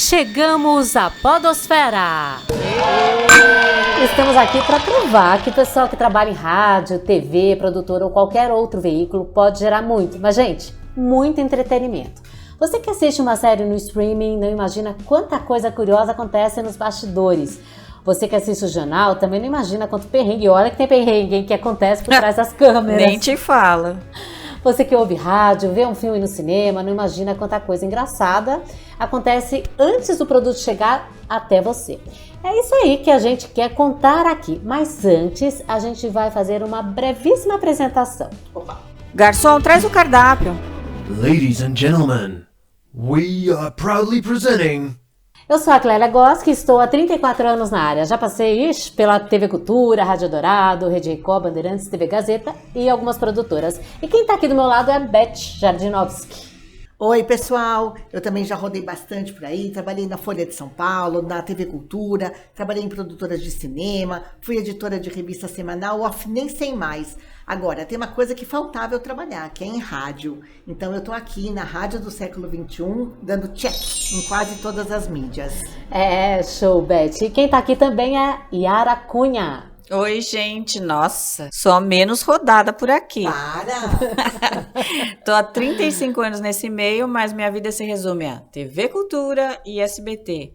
Chegamos à Podosfera! Estamos aqui para provar que o pessoal que trabalha em rádio, TV, produtora ou qualquer outro veículo pode gerar muito, mas gente, muito entretenimento. Você que assiste uma série no streaming não imagina quanta coisa curiosa acontece nos bastidores. Você que assiste o jornal também não imagina quanto perrengue, olha que tem perrengue, hein, que acontece por trás das câmeras. Nem te fala. Você que ouve rádio, vê um filme no cinema, não imagina quanta coisa engraçada acontece antes do produto chegar até você. É isso aí que a gente quer contar aqui, mas antes a gente vai fazer uma brevíssima apresentação. Opa. Garçom, traz o cardápio. Ladies and gentlemen, we are proudly presenting... Eu sou a Clélia Goss, que estou há 34 anos na área. Já passei pela TV Cultura, Rádio Dourado, Rede Record, Bandeirantes, TV Gazeta e algumas produtoras. E quem está aqui do meu lado é a Beth Jardinovski. Oi, pessoal! Eu também já rodei bastante por aí, trabalhei na Folha de São Paulo, na TV Cultura, trabalhei em produtoras de cinema, fui editora de revista semanal, nem sei mais. Agora, tem uma coisa que faltava eu trabalhar, que é em rádio. Então, eu tô aqui na Rádio do Século XXI, dando check em quase todas as mídias. É, show, Beth. E quem tá aqui também é Yara Cunha. Oi, gente. Nossa, sou a menos rodada por aqui. Para! Tô há 35 anos nesse meio, mas minha vida se resume a TV Cultura e SBT.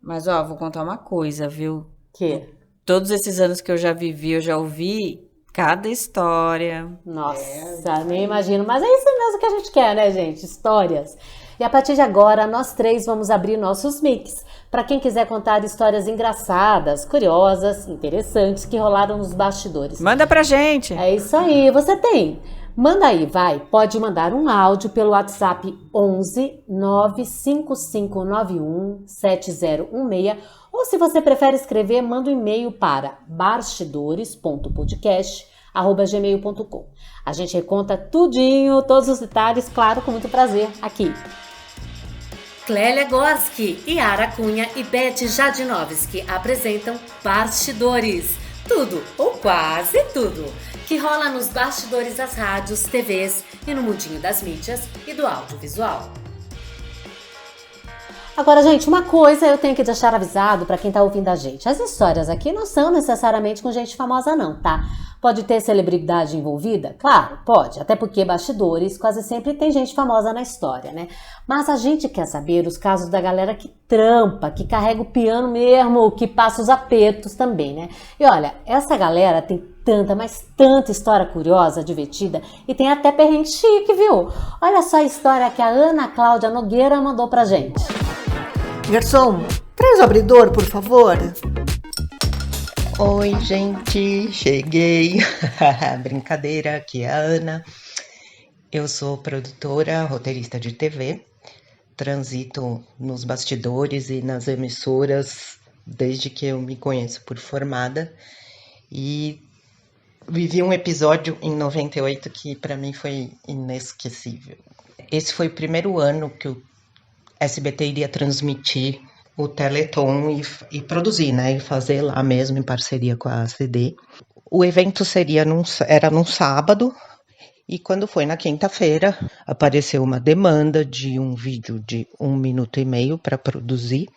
Mas, ó, vou contar uma coisa, viu? Que? Todos esses anos que eu já vivi, eu já ouvi cada história. Nossa, nem imagino. Mas é isso mesmo que a gente quer, né, gente? Histórias. E a partir de agora, nós três vamos abrir nossos mics. Para quem quiser contar histórias engraçadas, curiosas, interessantes que rolaram nos bastidores. Manda pra gente. É isso aí, você tem. Manda aí, vai. Pode mandar um áudio pelo WhatsApp 11 95591 7016. Ou se você prefere escrever, manda um e-mail para bastidores.podcast@gmail.com. A gente reconta tudinho, todos os detalhes, claro, com muito prazer, aqui. Clélia Gorski, Yara Cunha e Beth Jardinovski apresentam Bastidores. Tudo, ou quase tudo, que rola nos bastidores das rádios, TVs e no mundinho das mídias e do audiovisual. Agora, gente, uma coisa eu tenho que deixar avisado para quem tá ouvindo a gente. As histórias aqui não são necessariamente com gente famosa não, tá? Pode ter celebridade envolvida? Claro, pode. Até porque bastidores quase sempre tem gente famosa na história, né? Mas a gente quer saber os casos da galera que trampa, que carrega o piano mesmo, que passa os apertos também, né? E olha, essa galera tem tanta, mas tanta história curiosa, divertida e tem até perrengue chique, viu? Olha só a história que a Ana Cláudia Nogueira mandou pra gente. Garçom, traz o abridor, por favor. Oi, gente, cheguei. Brincadeira, aqui é a Ana. Eu sou produtora, roteirista de TV. Transito nos bastidores e nas emissoras desde que eu me conheço por formada. E vivi um episódio em 98 que para mim foi inesquecível. Esse foi o primeiro ano que o SBT iria transmitir o Teleton e produzir, né? E fazer lá mesmo em parceria com a CD. O evento era num sábado e quando foi na quinta-feira apareceu uma demanda de um vídeo de 1 minuto e meio para produzir.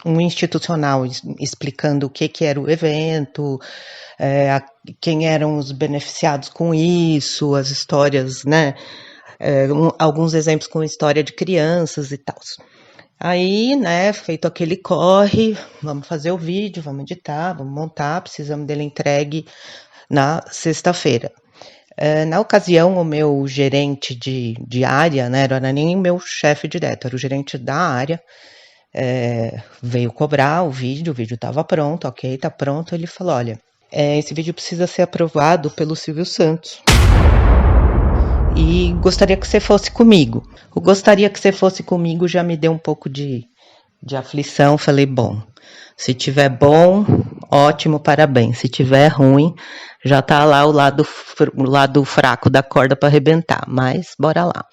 Um institucional explicando o que era o evento, quem eram os beneficiados com isso, as histórias, né? Alguns exemplos com história de crianças e tal. Aí, né, feito aquele corre, vamos fazer o vídeo, vamos editar, vamos montar, precisamos dele entregue na sexta-feira. Na ocasião, o meu gerente de área, né, não era nem meu chefe direto, era o gerente da área, veio cobrar o vídeo estava pronto, ok, tá pronto. Ele falou, olha, esse vídeo precisa ser aprovado pelo Silvio Santos. E gostaria que você fosse comigo. O gostaria que você fosse comigo já me deu um pouco de aflição. Falei, bom, se tiver bom, ótimo, parabéns. Se tiver ruim, já tá lá o lado fraco da corda para arrebentar. Mas bora lá.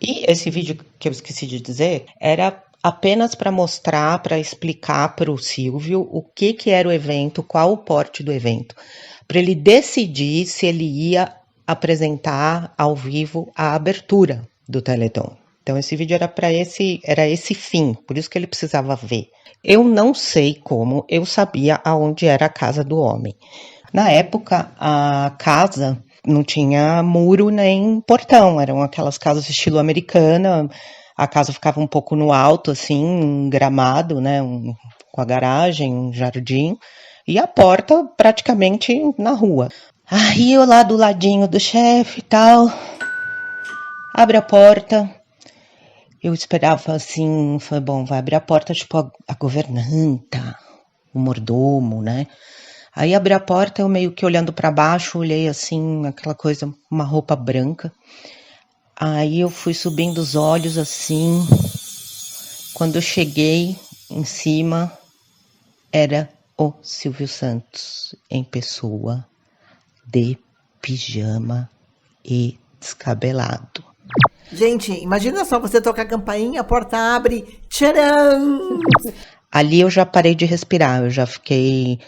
E esse vídeo que eu esqueci de dizer era apenas para mostrar, para explicar para o Silvio o que era o evento, qual o porte do evento, para ele decidir se ele ia apresentar ao vivo a abertura do Teleton. Então esse vídeo era esse fim, por isso que ele precisava ver. Eu não sei como eu sabia aonde era a casa do homem. Na época, a casa não tinha muro nem portão, eram aquelas casas estilo americana. A casa ficava um pouco no alto, assim, um gramado, né, com a garagem, um jardim, e a porta praticamente na rua. Aí eu lá do ladinho do chefe e tal, abre a porta, eu esperava assim, falei, bom, vai abrir a porta, tipo, a governanta, o mordomo, né? Aí abri a porta, eu meio que olhando pra baixo, olhei assim, aquela coisa, uma roupa branca. Aí eu fui subindo os olhos assim, quando eu cheguei em cima, era o Silvio Santos em pessoa, de pijama e descabelado. Gente, imagina só você tocar a campainha, a porta abre, tcharam! Ali eu já parei de respirar, eu já fiquei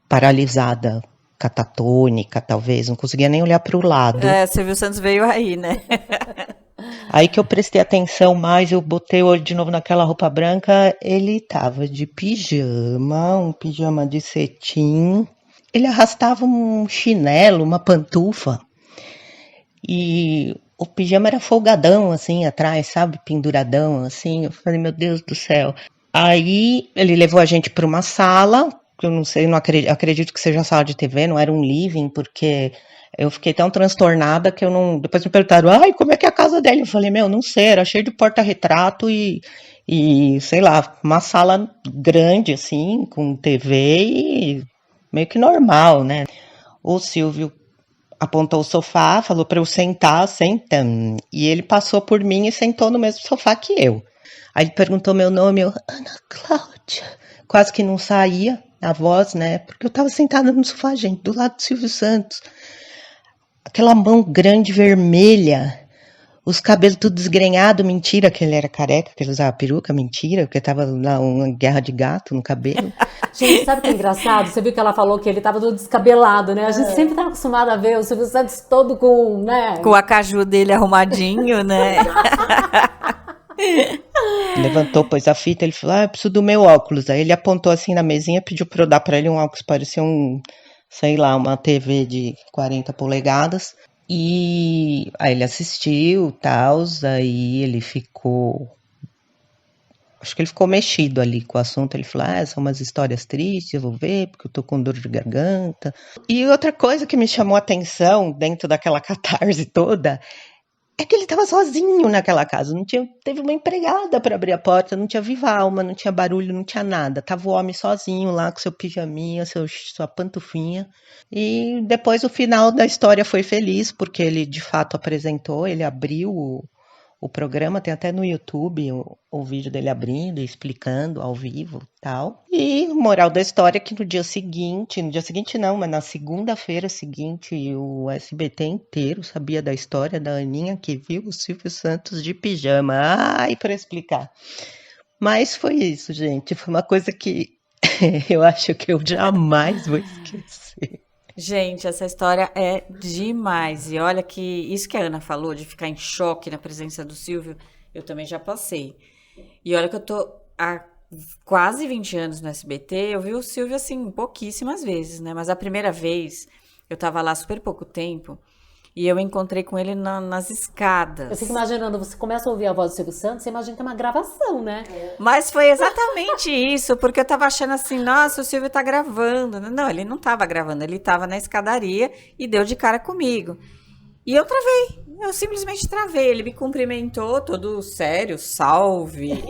paralisada, catatônica talvez, não conseguia nem olhar para o lado. Silvio Santos veio aí, né? Aí que eu prestei atenção mais, eu botei o olho de novo naquela roupa branca, ele tava de pijama, um pijama de cetim, ele arrastava um chinelo, uma pantufa, e o pijama era folgadão, assim, atrás, sabe, penduradão, assim, eu falei, meu Deus do céu. Aí ele levou a gente para uma sala, que eu não sei, não acredito que seja sala de TV, não era um living, porque eu fiquei tão transtornada que eu não... Depois me perguntaram, ai, como é que é a casa dele? Eu falei, meu, não sei, era cheio de porta-retrato e sei lá, uma sala grande, assim, com TV e meio que normal, né? O Silvio apontou o sofá, falou para eu sentar, senta, e ele passou por mim e sentou no mesmo sofá que eu. Aí ele perguntou meu nome, eu, Ana Cláudia. Quase que não saía a voz, né? Porque eu tava sentada no sofá, gente, do lado do Silvio Santos. Aquela mão grande, vermelha, os cabelos tudo desgrenhado, mentira que ele era careca, que ele usava peruca, mentira, porque tava lá uma guerra de gato no cabelo. Gente, sabe o que é engraçado? Você viu que ela falou que ele tava todo descabelado, né? A gente sempre tá acostumado a ver o Silvio Santos todo com, né? Com a caju dele arrumadinho, né? Levantou, pôs a fita, ele falou, eu preciso do meu óculos. Aí ele apontou assim na mesinha, pediu pra eu dar pra ele um óculos, parecia sei lá, uma TV de 40 polegadas. E aí ele assistiu, tal, aí ele ficou... Acho que ele ficou mexido ali com o assunto. Ele falou, são umas histórias tristes, eu vou ver, porque eu tô com dor de garganta. E outra coisa que me chamou a atenção, dentro daquela catarse toda, é que ele estava sozinho naquela casa. Teve uma empregada para abrir a porta, não tinha viva alma, não tinha barulho, não tinha nada. Tava o homem sozinho lá com seu pijaminha, sua pantufinha. E depois o final da história foi feliz, porque ele de fato apresentou, ele abriu o programa, tem até no YouTube o vídeo dele abrindo e explicando ao vivo e tal. E moral da história é que no dia seguinte não, mas na segunda-feira seguinte, o SBT inteiro sabia da história da Aninha que viu o Silvio Santos de pijama. Ai, para explicar. Mas foi isso, gente. Foi uma coisa que eu acho que eu jamais vou esquecer. Gente, essa história é demais. E olha que isso que a Ana falou, de ficar em choque na presença do Silvio, eu também já passei. E olha que eu tô há quase 20 anos no SBT, eu vi o Silvio, assim, pouquíssimas vezes, né? Mas a primeira vez, eu tava lá super pouco tempo, e eu encontrei com ele nas escadas. Eu fico imaginando, você começa a ouvir a voz do Silvio Santos, você imagina que é uma gravação, né? Mas foi exatamente isso, porque eu tava achando assim, nossa, o Silvio tá gravando. Não, ele não tava gravando, ele tava na escadaria e deu de cara comigo. E eu travei, eu simplesmente travei. Ele me cumprimentou, todo sério, salve.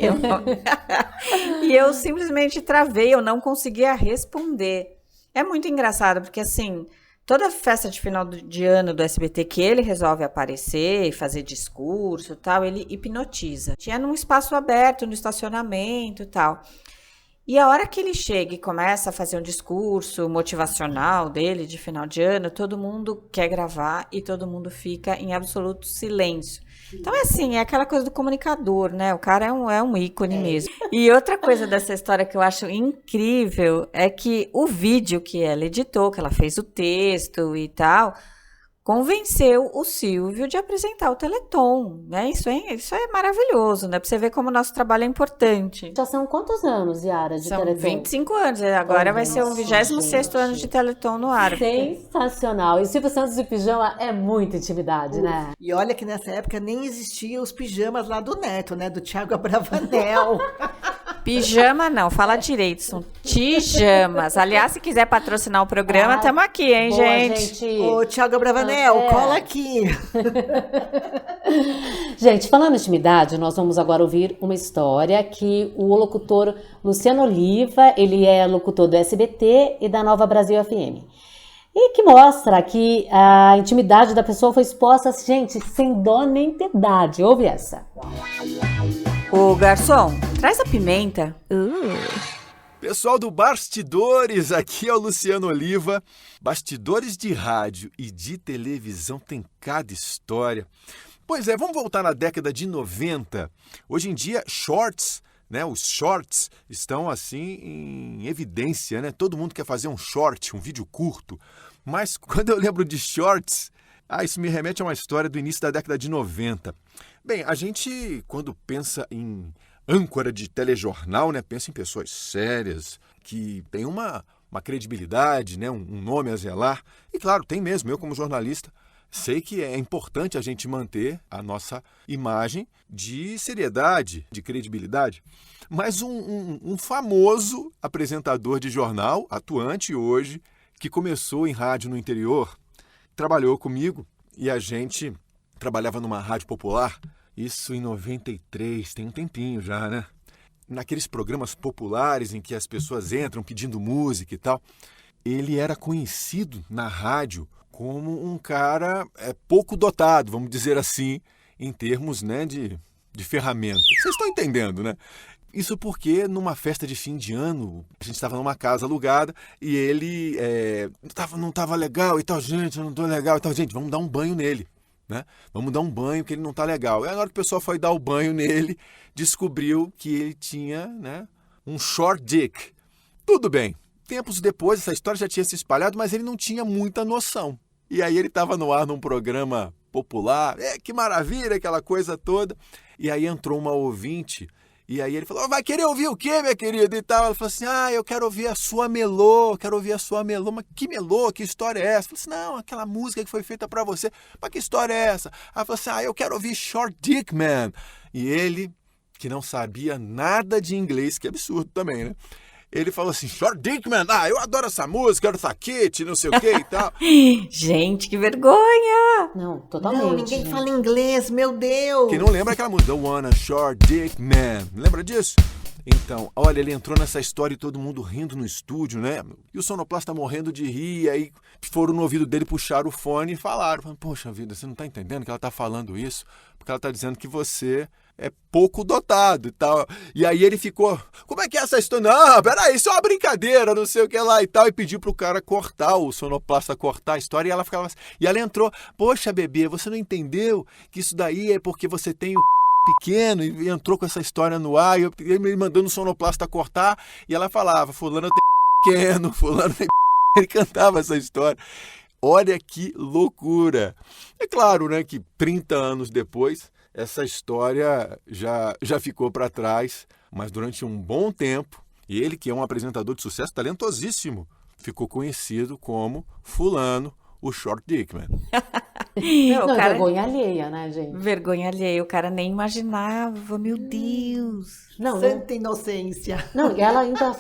E eu simplesmente travei, eu não conseguia responder. É muito engraçado, porque assim... Toda festa de final de ano do SBT que ele resolve aparecer e fazer discurso e tal, ele hipnotiza. Tinha num espaço aberto, no estacionamento e tal. E a hora que ele chega e começa a fazer um discurso motivacional dele de final de ano, todo mundo quer gravar e todo mundo fica em absoluto silêncio. Então é assim, é aquela coisa do comunicador, né? O cara é um ícone mesmo. E outra coisa dessa história que eu acho incrível é que o vídeo que ela editou, que ela fez o texto e tal, convenceu o Silvio de apresentar o Teleton, né? Isso é maravilhoso, né? Pra você ver como o nosso trabalho é importante. Já são quantos anos, Yara, de São Teleton? 25 anos, agora vai ser o 26º ano de Teleton no ar. Sensacional. E Silvio Santos de pijama é muita intimidade, né? E olha que nessa época nem existiam os pijamas lá do Neto, né? Do Thiago Abravanel. Pijama não, fala direito, são tijamas. Aliás, se quiser patrocinar o programa, estamos aqui, hein, Boa, gente? Ô, Thiago Abravanel, cola aqui. Gente, falando de intimidade, nós vamos agora ouvir uma história que o locutor Luciano Oliva, ele é locutor do SBT e da Nova Brasil FM. E que mostra que a intimidade da pessoa foi exposta, gente, sem dó nem piedade. Ouve essa. Ô, garçom, traz a pimenta. Pessoal do Bastidores, aqui é o Luciano Oliva. Bastidores de rádio e de televisão tem cada história. Pois é, vamos voltar na década de 90. Hoje em dia, shorts, né? Os shorts estão assim em evidência, né? Todo mundo quer fazer um short, um vídeo curto. Mas quando eu lembro de shorts, isso me remete a uma história do início da década de 90. Bem, a gente, quando pensa em âncora de telejornal, né, pensa em pessoas sérias, que têm uma credibilidade, né, um nome a zelar. E claro, tem mesmo, eu como jornalista, sei que é importante a gente manter a nossa imagem de seriedade, de credibilidade. Mas um famoso apresentador de jornal, atuante hoje, que começou em rádio no interior, trabalhou comigo e a gente trabalhava numa rádio popular, isso em 93, tem um tempinho já, né? Naqueles programas populares em que as pessoas entram pedindo música e tal, ele era conhecido na rádio como um cara pouco dotado, vamos dizer assim, em termos, né, de ferramentas. Vocês estão entendendo, né? Isso porque numa festa de fim de ano, a gente estava numa casa alugada e ele não estava legal e tal, gente, eu não estou legal e tal, gente, vamos dar um banho nele, né? Vamos dar um banho que ele não está legal. E na hora que o pessoal foi dar o banho nele, descobriu que ele tinha, né, um short dick. Tudo bem, tempos depois essa história já tinha se espalhado, mas ele não tinha muita noção. E aí ele estava no ar num programa popular, que maravilha, aquela coisa toda. E aí entrou uma ouvinte. E aí ele falou, vai querer ouvir o quê, minha querida? E tal. Ela falou assim, eu quero ouvir a sua melô, Mas que melô? Que história é essa? Eu falei assim, não, aquela música que foi feita pra você. Mas que história é essa? Ela falou assim, eu quero ouvir Short Dick Man. E ele, que não sabia nada de inglês, que absurdo também, né? Ele falou assim, Short Dick Man, eu adoro essa música, Eartha Kitt, não sei o que e tal. Gente, que vergonha! Não, totalmente. Não, ninguém fala inglês, meu Deus. Quem não lembra aquela música, The Wanna Short Dick Man, lembra disso? Então, olha, ele entrou nessa história e todo mundo rindo no estúdio, né? E o sonoplasta morrendo de rir, e aí foram no ouvido dele, puxaram o fone e falaram, poxa vida, você não tá entendendo que ela tá falando isso? Porque ela tá dizendo que você é pouco dotado e tal. E aí ele ficou, como é que é essa história? Não, peraí, isso é uma brincadeira, não sei o que lá e tal. E pediu pro cara cortar, o sonoplasta cortar a história. E ela ficava assim, e ela entrou, poxa, bebê, você não entendeu que isso daí é porque você tem o pequeno, e entrou com essa história no ar, e ele me mandando o sonoplasta cortar, e ela falava, fulano tem pequeno, fulano tem ele cantava essa história. Olha que loucura. É claro, né, que 30 anos depois, essa história já ficou para trás, mas durante um bom tempo, ele, que é um apresentador de sucesso talentosíssimo, ficou conhecido como fulano, o Short Dick Man. Não, cara... vergonha alheia, né, gente? Vergonha alheia, o cara nem imaginava, meu Deus. Não, Santa inocência. Não, e ela ainda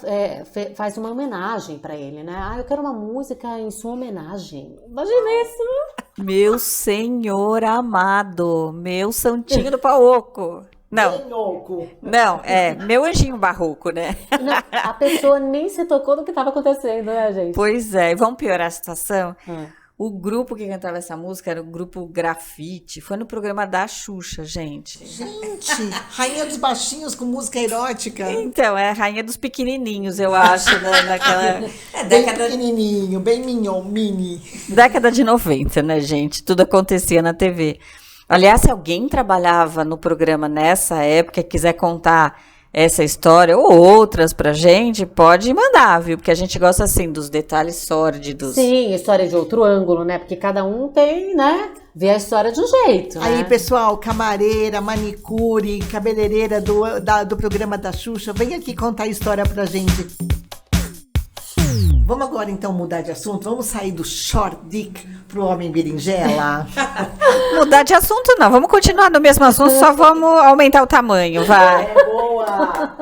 faz uma homenagem pra ele, né? Eu quero uma música em sua homenagem. Imagina isso. Meu senhor amado, meu santinho do pau oco. Não, meu anjinho barroco, né? Não, a pessoa nem se tocou do que estava acontecendo, né, gente? Pois é, e vamos piorar a situação? O grupo que cantava essa música era o grupo Grafite. Foi no programa da Xuxa, gente. Gente, Rainha dos Baixinhos com música erótica. Então, é a Rainha dos Pequenininhos, eu acho, né? Naquela bem pequenininho, bem mignon, mini. Década de 90, né, gente? Tudo acontecia na TV. Aliás, se alguém trabalhava no programa nessa época e quiser contar essa história ou outras pra gente, pode mandar, viu? Porque a gente gosta, assim, dos detalhes sórdidos. Sim, história de outro ângulo, né? Porque cada um tem, né? Vê a história de um jeito, né? Aí, pessoal, camareira, manicure, cabeleireira do programa da Xuxa, vem aqui contar a história pra gente. Vamos agora, então, mudar de assunto? Vamos sair do short dick pro homem berinjela? Mudar de assunto, não. Vamos continuar no mesmo assunto, só vamos aumentar o tamanho, vai. Boa!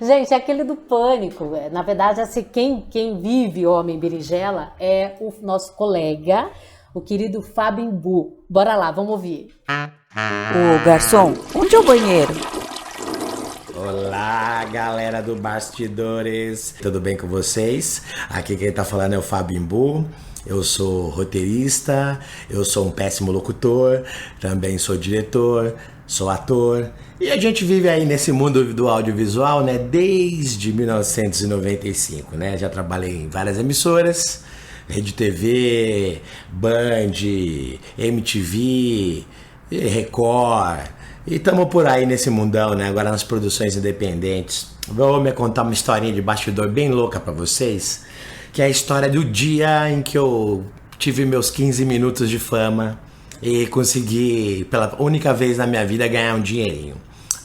Gente, é aquele do pânico. Na verdade, assim, quem vive o homem berinjela é o nosso colega, o querido Fábio Imbu. Bora lá, vamos ouvir. Ô, garçom, onde é o banheiro? Olá, galera do Bastidores. Tudo bem com vocês? Aqui quem tá falando é o Fábio Imbu. Eu sou roteirista, eu sou um péssimo locutor, também sou diretor, sou ator. E a gente vive aí nesse mundo do audiovisual, né, desde 1995, né? Já trabalhei em várias emissoras, Rede TV, Band, MTV, Record. E estamos por aí nesse mundão, né? Agora nas produções independentes. Vou me contar uma historinha de bastidor bem louca pra vocês, que é a história do dia em que eu tive meus 15 minutos de fama e consegui, pela única vez na minha vida, ganhar um dinheirinho.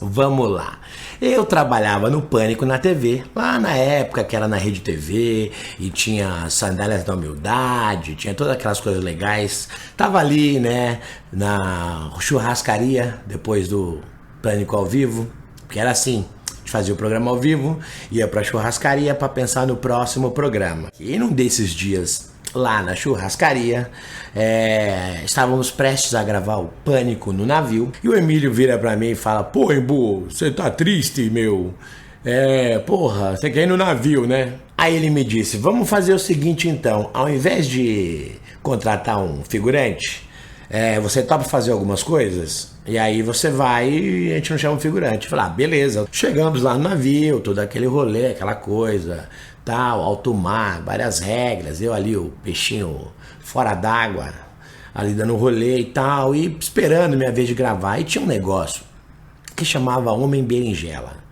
Vamos lá. Eu trabalhava no Pânico na TV, lá na época que era na Rede TV, e tinha Sandálias da Humildade, tinha todas aquelas coisas legais. Tava ali, né, na churrascaria, depois do Pânico ao vivo, que era assim, a gente fazia o programa ao vivo, ia pra churrascaria pra pensar no próximo programa. E num desses dias, lá na churrascaria, estávamos prestes a gravar o Pânico no navio, e o Emílio vira pra mim e fala: pô, Embu, você tá triste, meu? Porra, você quer ir no navio, né? Aí ele me disse: vamos fazer o seguinte então, ao invés de contratar um figurante, você topa fazer algumas coisas? E aí você vai e a gente não chama um figurante. Eu falei: beleza. Chegamos lá no navio, todo aquele rolê, aquela coisa, tal, alto mar, várias regras, eu ali, o peixinho fora d'água, ali dando rolê e tal, e esperando minha vez de gravar. E tinha um negócio que chamava Homem Berinjela.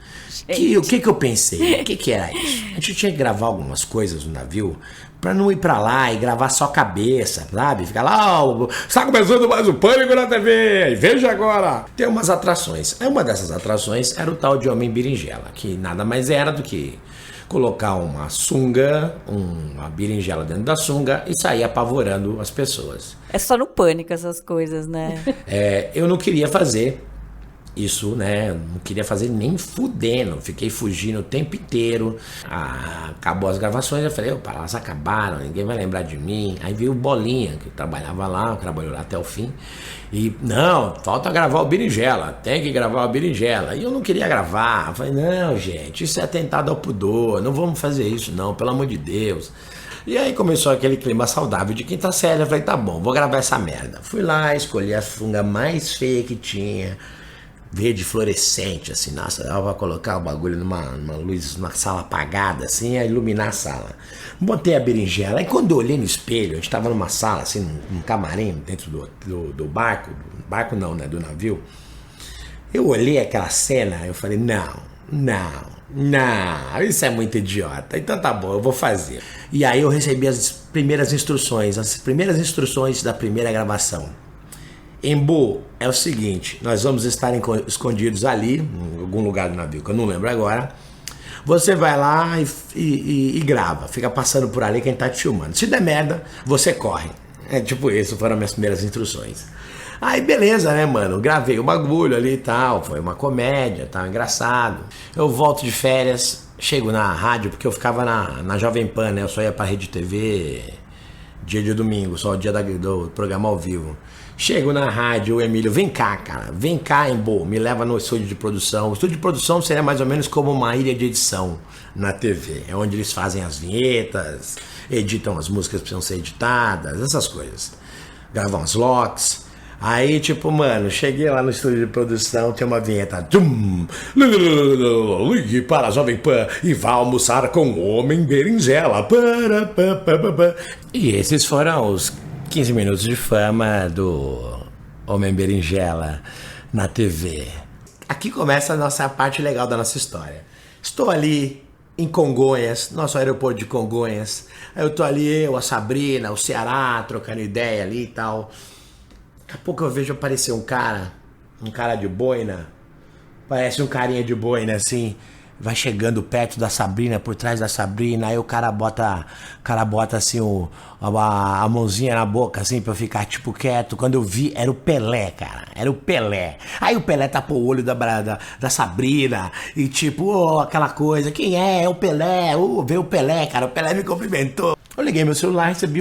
O que eu pensei? O que era isso? A gente tinha que gravar algumas coisas no navio pra não ir pra lá e gravar só cabeça, sabe? Ficar lá, está começando mais o Pânico na TV, veja agora. Tem umas atrações. Uma dessas atrações era o tal de Homem Berinjela, que nada mais era do que colocar uma sunga, uma berinjela dentro da sunga e sair apavorando as pessoas. É só no Pânico essas coisas, né? Eu não queria fazer isso, né? Não queria fazer nem fudendo. Fiquei fugindo o tempo inteiro. Acabou as gravações, eu falei: opa, elas acabaram, ninguém vai lembrar de mim. Aí veio o Bolinha, que trabalhava lá, trabalhou lá até o fim. E, não, falta gravar o Berinjela, tem que gravar o Berinjela. E eu não queria gravar. Eu falei: não, gente, isso é atentado ao pudor, não vamos fazer isso não, pelo amor de Deus. E aí começou aquele clima saudável de quinta série. Eu falei: tá bom, vou gravar essa merda. Fui lá, escolhi a sunga mais feia que tinha, verde fluorescente, assim, nossa, dava pra colocar o bagulho numa luz, numa sala apagada, assim, a iluminar a sala. Botei a berinjela, e quando eu olhei no espelho, a gente tava numa sala, assim, num camarim, dentro do barco não, né, do navio. Eu olhei aquela cena, eu falei: não, isso é muito idiota, então tá bom, eu vou fazer. E aí eu recebi as primeiras instruções da primeira gravação. Embu, é o seguinte, nós vamos estar escondidos ali, em algum lugar do navio, que eu não lembro agora. Você vai lá e grava, fica passando por ali quem tá te filmando. Se der merda, você corre. Tipo isso, foram as minhas primeiras instruções. Aí beleza, né, mano, gravei o bagulho ali e tal, foi uma comédia, tal, engraçado. Eu volto de férias, chego na rádio, porque eu ficava na Jovem Pan, né, eu só ia pra Rede TV dia de domingo, só o dia do programa ao vivo. Chego na rádio, o Emílio: vem cá, cara, vem cá, Embu, me leva no estúdio de produção. O estúdio de produção seria mais ou menos como uma ilha de edição na TV. É onde eles fazem as vinhetas, editam as músicas que precisam ser editadas, essas coisas. Gravam as locks. Aí, tipo, mano, cheguei lá no estúdio de produção, tem uma vinheta. Ligue para a Jovem Pan e vá almoçar com o Homem Berinjela. E esses foram os 15 minutos de fama do Homem Berinjela na TV. aqui começa a nossa parte legal da nossa história. Estou ali em Congonhas, nosso aeroporto de Congonhas. Aí eu tô ali, eu, a Sabrina, o Ceará, trocando ideia ali e tal. Daqui a pouco eu vejo aparecer um cara de boina. Parece um carinha de boina, assim. Vai chegando perto da Sabrina, por trás da Sabrina. Aí o cara bota assim, a mãozinha na boca, assim, pra eu ficar, tipo, quieto. Quando eu vi, era o Pelé, cara. Era o Pelé. Aí o Pelé tapou o olho da Sabrina. E tipo, aquela coisa. Quem é? É o Pelé. Veio o Pelé, cara. O Pelé me cumprimentou. Eu liguei meu celular, recebi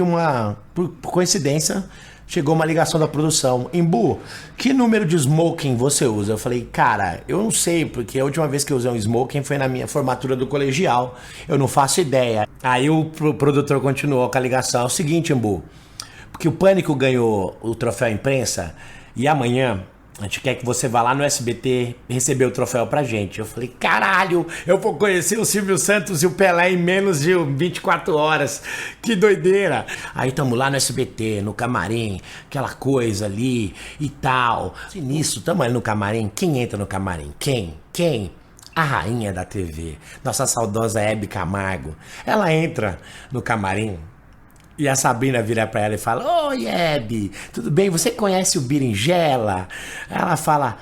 por coincidência... Chegou uma ligação da produção. Embu, que número de smoking você usa? Eu falei, cara, eu não sei, porque a última vez que eu usei um smoking foi na minha formatura do colegial. Eu não faço ideia. Aí o produtor continuou com a ligação. É o seguinte, Embu, porque o Pânico ganhou o troféu imprensa e amanhã a gente quer que você vá lá no SBT receber o troféu pra gente. Eu falei, caralho, eu vou conhecer o Silvio Santos e o Pelé em menos de 24 horas. Que doideira. Aí tamo lá no SBT, no camarim, aquela coisa ali e tal. E nisso, tamo ali no camarim. Quem entra no camarim? Quem? A rainha da TV, nossa saudosa Hebe Camargo. Ela entra no camarim. E a Sabrina vira pra ela e fala, oi, Hebe, tudo bem? Você conhece o Berinjela? Ela fala,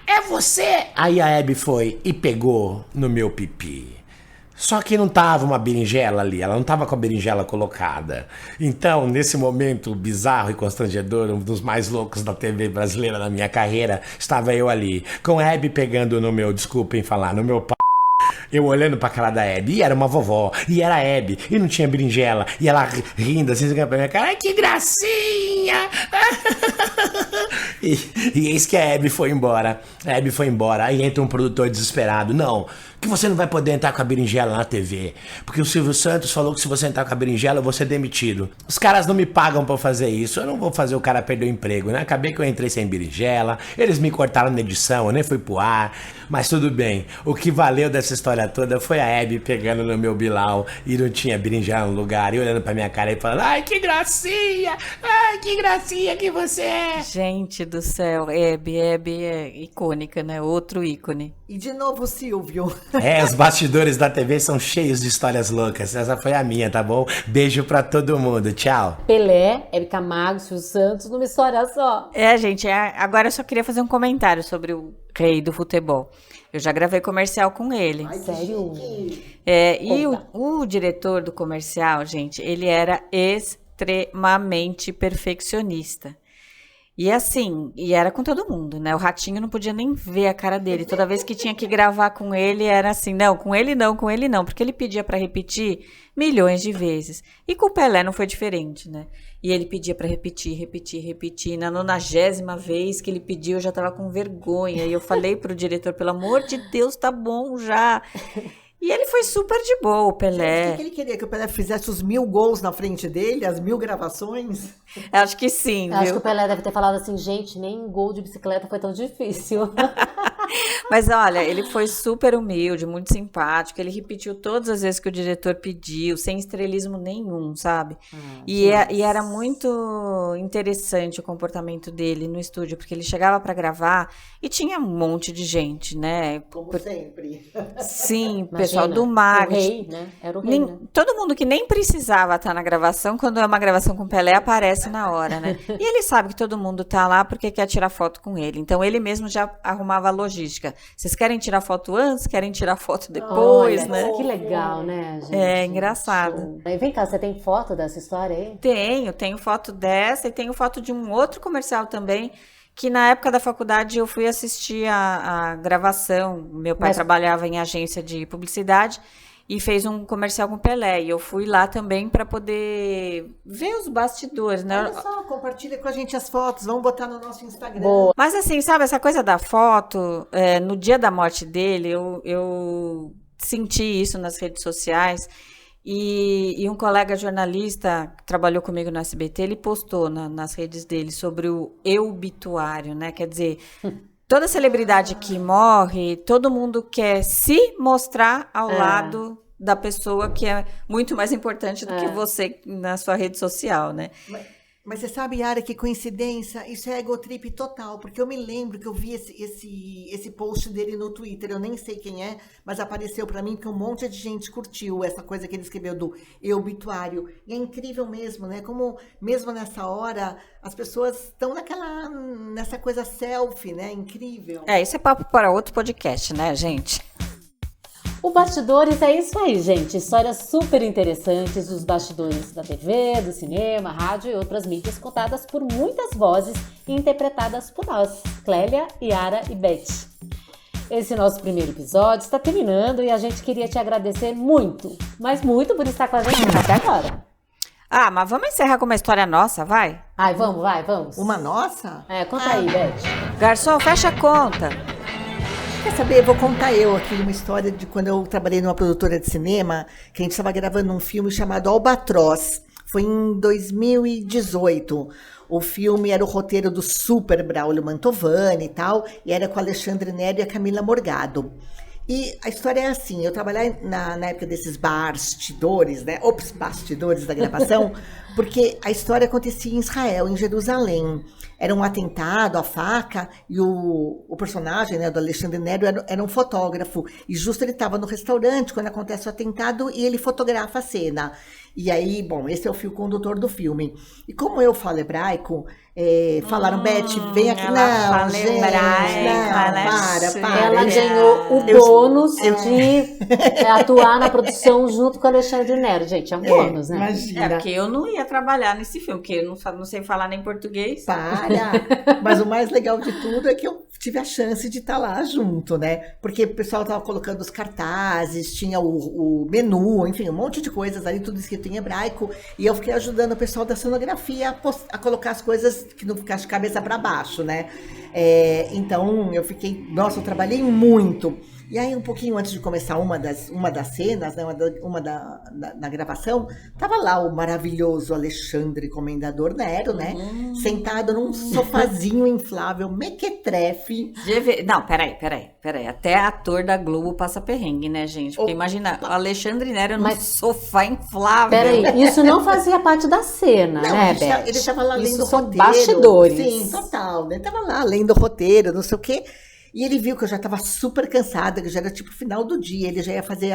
é você? Aí a Hebe foi e pegou no meu pipi. Só que não tava uma berinjela ali, ela não tava com a berinjela colocada. Então, nesse momento bizarro e constrangedor, um dos mais loucos da TV brasileira na minha carreira, estava eu ali, com a Hebe pegando no meu, desculpem falar, no meu eu olhando pra cara da Hebe, e era uma vovó, e era a Hebe, e não tinha berinjela, e ela rindo assim, pra minha cara, ai que gracinha! e eis que a Hebe foi embora. A Hebe foi embora, aí entra um produtor desesperado, não, que você não vai poder entrar com a berinjela na TV, porque o Silvio Santos falou que se você entrar com a berinjela, eu vou ser demitido. Os caras não me pagam pra fazer isso, eu não vou fazer o cara perder o emprego, né? Acabei que eu entrei sem berinjela, eles me cortaram na edição, eu nem fui pro ar, mas tudo bem. O que valeu dessa história toda foi a Hebe pegando no meu bilau e não tinha berinjela no lugar, e olhando pra minha cara e falando, ai que gracinha que você é. Gente do céu, Hebe é icônica, né? Outro ícone. E de novo, Silvio. Os bastidores da TV são cheios de histórias loucas. Essa foi a minha, tá bom? Beijo pra todo mundo. Tchau. Pelé, Hebe Camargo, Silvio Santos, numa história só. Gente, agora eu só queria fazer um comentário sobre o rei do futebol. Eu já gravei comercial com ele. Ai, Sério? E o diretor do comercial, gente, ele era extremamente perfeccionista. E assim, e era com todo mundo, né? O Ratinho não podia nem ver a cara dele. Toda vez que tinha que gravar com ele, era assim, não, com ele não, porque ele pedia pra repetir milhões de vezes. E com o Pelé não foi diferente, né? E ele pedia pra repetir. Na 90ª vez que ele pediu, eu já tava com vergonha. E eu falei pro diretor, pelo amor de Deus, tá bom já. E ele foi super de boa, o Pelé. O que ele queria? Que o Pelé fizesse os 1000 gols na frente dele, as 1000 gravações? Acho que sim, viu? Acho que o Pelé deve ter falado assim, gente, nem gol de bicicleta foi tão difícil. Mas olha, ele foi super humilde, muito simpático. Ele repetiu todas as vezes que o diretor pediu, sem estrelismo nenhum, sabe? E era muito interessante o comportamento dele no estúdio, porque ele chegava pra gravar e tinha um monte de gente, né? Como sempre. Sim, pessoal do marketing. O rei, né? Era o rei, né? Todo mundo que nem precisava estar na gravação, quando é uma gravação com Pelé, aparece na hora, né? E ele sabe que todo mundo tá lá porque quer tirar foto com ele. Então, ele mesmo já arrumava a logística. Vocês querem tirar foto antes? Querem tirar foto depois, Olha, né? Que legal, né, gente? É engraçado. E vem cá, você tem foto dessa história aí? Tenho foto dessa e tenho foto de um outro comercial também, que na época da faculdade eu fui assistir a gravação. Meu pai trabalhava em agência de publicidade e fez um comercial com o Pelé. E eu fui lá também para poder ver os bastidores, né? Olha só, compartilha com a gente as fotos, vamos botar no nosso Instagram. Boa. Mas assim, sabe, essa coisa da foto, no dia da morte dele, eu senti isso nas redes sociais. E um colega jornalista que trabalhou comigo no SBT, ele postou nas redes dele sobre o obituário, né? Quer dizer, toda celebridade que morre, todo mundo quer se mostrar ao lado da pessoa que é muito mais importante do que você na sua rede social, né? Mas você sabe, Yara, que coincidência? Isso é egotrip total, porque eu me lembro que eu vi esse post dele no Twitter, eu nem sei quem é, mas apareceu pra mim que um monte de gente curtiu essa coisa que ele escreveu do e-obituário. E é incrível mesmo, né? Como mesmo nessa hora as pessoas estão nessa coisa selfie, né? Incrível. Isso é papo para outro podcast, né, gente? O Bastidores é isso aí, gente. Histórias super interessantes dos bastidores da TV, do cinema, rádio e outras mídias contadas por muitas vozes e interpretadas por nós, Clélia, Yara e Beth. Esse nosso primeiro episódio está terminando e a gente queria te agradecer muito, mas muito por estar com a gente até agora. Mas vamos encerrar com uma história nossa, vai? Vamos. Uma nossa? Conta aí, Beth. Garçom, fecha a conta. Quer saber? Vou contar eu aqui uma história de quando eu trabalhei numa produtora de cinema, que a gente estava gravando um filme chamado Albatroz. Foi em 2018. O filme era o roteiro do super Braulio Mantovani e tal, e era com o Alexandre Nero e a Camila Morgado. E a história é assim, eu trabalhei na época desses bastidores, né? Bastidores da gravação, porque a história acontecia em Israel, em Jerusalém. Era um atentado à faca e o personagem, né, do Alexandre Nero era um fotógrafo. E justo ele estava no restaurante quando acontece o atentado e ele fotografa a cena. E aí, bom, esse é o fio condutor do filme. E como eu falo hebraico, falaram, Beth, vem aqui. Ela Não, gente, para. Ela ganhou o bônus de atuar na produção junto com o Alexandre Nero. Gente, é um bônus, né? Imagina. Porque eu não ia trabalhar nesse filme, porque eu não sei falar nem português. Para! Mas o mais legal de tudo é que eu tive a chance de estar lá junto, né? Porque o pessoal estava colocando os cartazes, tinha o menu, enfim, um monte de coisas ali, tudo escrito em hebraico. E eu fiquei ajudando o pessoal da cenografia a colocar as coisas que não ficasse de cabeça para baixo, né? Então, eu eu trabalhei muito. E aí, um pouquinho antes de começar uma das cenas, né, na gravação, tava lá o maravilhoso Alexandre Comendador Nero, né? Sentado num sofazinho inflável, mequetrefe. Não, peraí. Até ator da Globo passa perrengue, né, gente? Porque imagina, o Alexandre Nero num sofá inflável. Peraí, isso não fazia parte da cena, Não, né, ele Beth? estava lá lendo o são roteiro. bastidores. Sim, total. Ele estava lá lendo o roteiro, não sei o quê. E ele viu que eu já estava super cansada, que já era tipo final do dia. Ele já ia fazer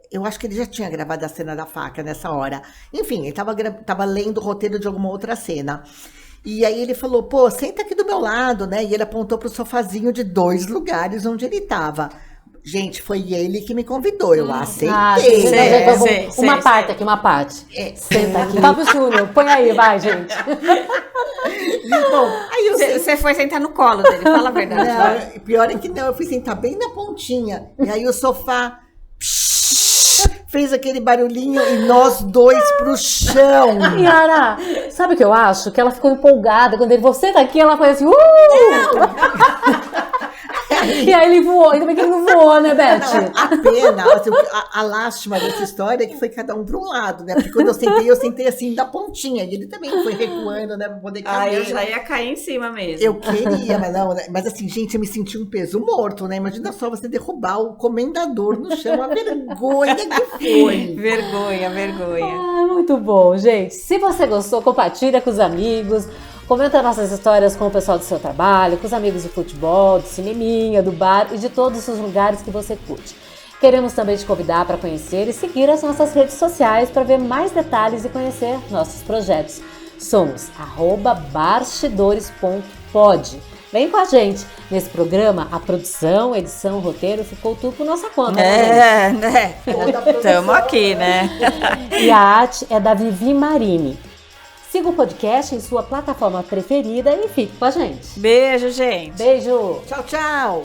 eu acho que ele já tinha gravado a cena da faca nessa hora. Enfim, ele estava lendo o roteiro de alguma outra cena. E aí ele falou, pô, senta aqui do meu lado, né? E ele apontou para o sofazinho de 2 lugares onde ele estava. Gente, foi ele que me convidou, eu aceitei. Uma parte. Senta aqui. Fábio Júnior, põe aí, vai, gente. Bom, aí Você foi sentar no colo dele, fala a verdade. Não, pior é que não, eu fui sentar bem na pontinha. E aí o sofá fez aquele barulhinho e nós dois pro chão. Yara, sabe o que eu acho? Que ela ficou empolgada quando ele, você tá aqui, ela foi assim, E aí ele voou, ainda bem que ele não voou, né, Beth? Não, a pena, assim, a lástima dessa história é que foi cada um para um lado, né? Porque quando eu sentei assim da pontinha, e ele também foi recuando, né, para poder caber. Eu já ia cair em cima mesmo. Eu queria, mas não, né? Mas assim, gente, eu me senti um peso morto, né? Imagina só você derrubar o comendador no chão, a vergonha que foi. Vergonha. Muito bom, gente. Se você gostou, compartilha com os amigos. Comenta nossas histórias com o pessoal do seu trabalho, com os amigos do futebol, do cineminha, do bar e de todos os lugares que você curte. Queremos também te convidar para conhecer e seguir as nossas redes sociais para ver mais detalhes e conhecer nossos projetos. Somos @bastidores.pod. Vem com a gente. Nesse programa, a produção, edição, roteiro ficou tudo por nossa conta. Né? Estamos aqui, né? E a arte é da Vivi Marini. Siga o podcast em sua plataforma preferida e fique com a gente. Beijo, gente. Beijo. Tchau, tchau.